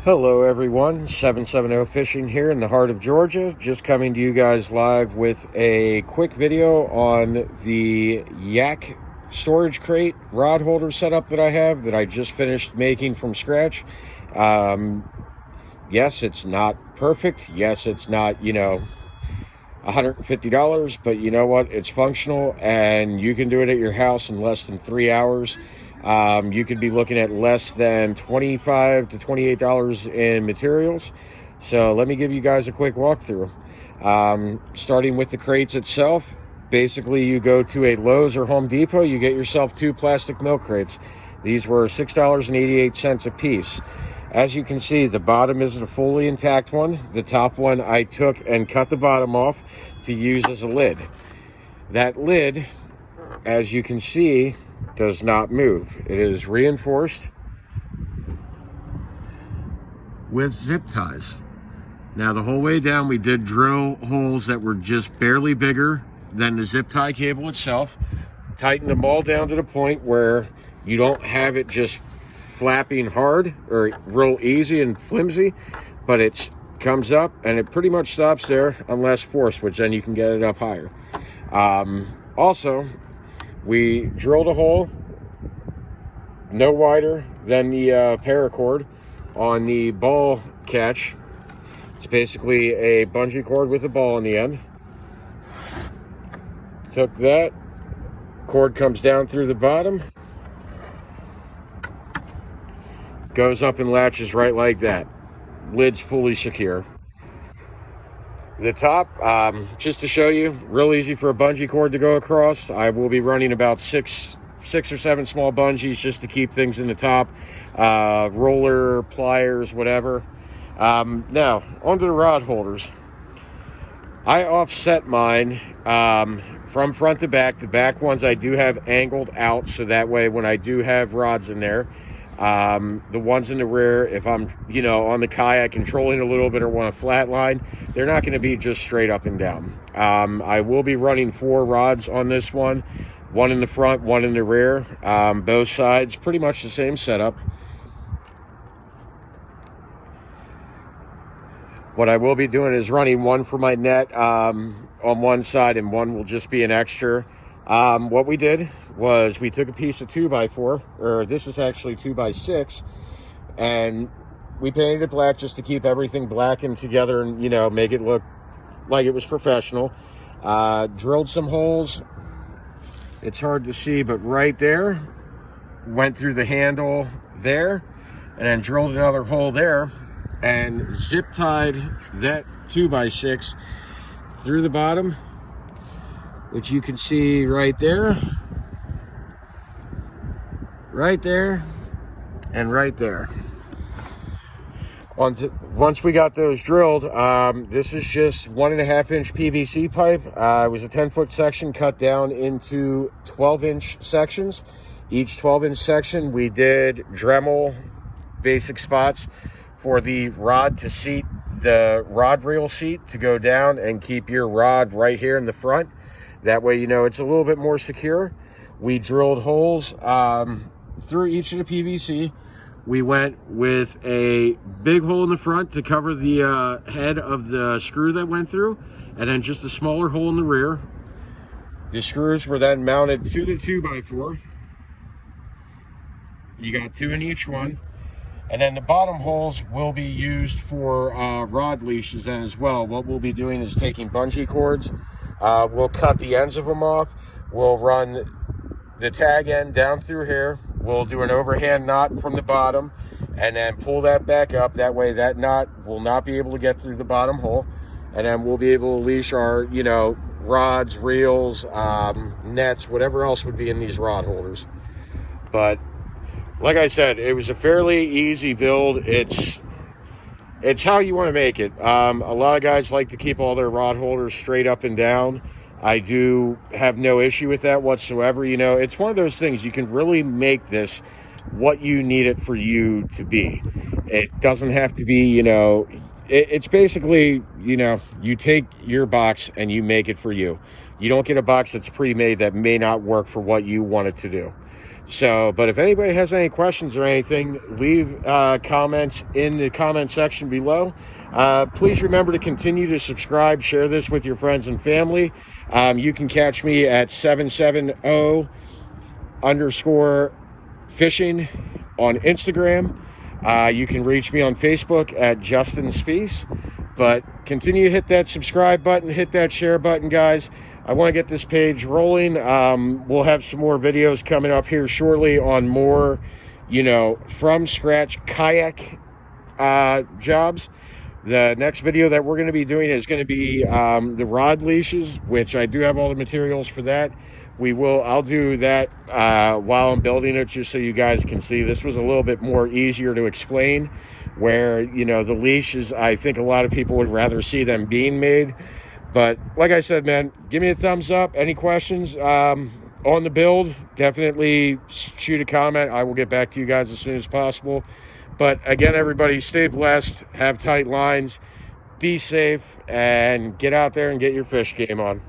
Hello everyone, 770 Fishing here in the heart of Georgia. Just coming to you guys live with a quick video on the Kayak storage crate rod holder setup that I have that I just finished making from scratch. Yes, it's not perfect. Yes, it's not, $150, but you know what? It's functional and you can do it at your house in less than 3 hours. You could be looking at less than $25 to $28 in materials. So let me give you guys a quick walkthrough. Starting with the crates itself, basically you go to a Lowe's or Home Depot, you get yourself 2 plastic milk crates. These were $6.88 a piece. As you can see, the bottom is a fully intact one. The top one I took and cut the bottom off to use as a lid. That lid, as you can see, does not move. It is reinforced with zip ties. Now the whole way down we did drill holes that were just barely bigger than the zip tie cable itself. Tighten them all down to the point where you don't have it just flapping hard or real easy and flimsy, but it comes up and it pretty much stops there unless forced, which then you can get it up higher. Also, we drilled a hole no wider than the paracord on the ball catch. It's basically a bungee cord with a ball in the end. Took that, cord comes down through the bottom, goes up and latches right like that. Lid's fully secure. The top, just to show you, real easy for a bungee cord to go across. I will be running about six or seven small bungees just to keep things in the top. Roller, pliers, whatever. Now, onto the rod holders. I offset mine from front to back. The back ones I do have angled out, so that way when I do have rods in there, the ones in the rear, if I'm on the kayak controlling a little bit or want a flat line, they're not going to be just straight up and down. I will be running 4 rods on this one in the front, one in the rear, both sides, pretty much the same setup. What I will be doing is running one for my net on one side and one will just be an extra. What we did was we took a piece of 2x4, or this is actually 2x6, and we painted it black just to keep everything black and together and, make it look like it was professional. Drilled some holes. It's hard to see, but right there, went through the handle there, and then drilled another hole there, and zip tied that 2x6 through the bottom, which you can see right there, and right there. Once we got those drilled, this is just 1.5-inch PVC pipe. It was a 10-foot section cut down into 12-inch sections. Each 12-inch section, we did Dremel basic spots for the rod to seat, the rod reel seat to go down and keep your rod right here in the front. That way, it's a little bit more secure. We drilled holes through each of the PVC. We went with a big hole in the front to cover the head of the screw that went through, and then just a smaller hole in the rear. The screws were then mounted to the 2x4. You got 2 in each one. And then the bottom holes will be used for rod leashes then as well. What we'll be doing is taking bungee cords. We'll cut the ends of them off. We'll run the tag end down through here. We'll do an overhand knot from the bottom and then pull that back up. That way that knot will not be able to get through the bottom hole. And then we'll be able to leash our, rods, reels, nets, whatever else would be in these rod holders. But like I said, it was a fairly easy build. It's how you want to make it. A lot of guys like to keep all their rod holders straight up and down. I do have no issue with that whatsoever. It's one of those things, you can really make this what you need it for you to be. It doesn't have to be, it's basically, you take your box and you make it for you. You don't get a box that's pre-made that may not work for what you want it to do. So, but if anybody has any questions or anything, leave comments in the comment section below. Please remember to continue to subscribe, share this with your friends and family. You can catch me at 770_fishing on Instagram. You can reach me on Facebook at Justin Spies. But continue to hit that subscribe button, hit that share button, guys. I want to get this page rolling. We'll have some more videos coming up here shortly on more, from scratch kayak jobs. The next video that we're going to be doing is going to be the rod leashes, which I do have all the materials for that. I'll do that while I'm building it, just so you guys can see. This was a little bit more easier to explain, where, the leashes, I think a lot of people would rather see them being made. But like I said, man, give me a thumbs up. Any questions on the build, definitely shoot a comment. I will get back to you guys as soon as possible. But again, everybody, stay blessed, have tight lines, be safe, and get out there and get your fish game on.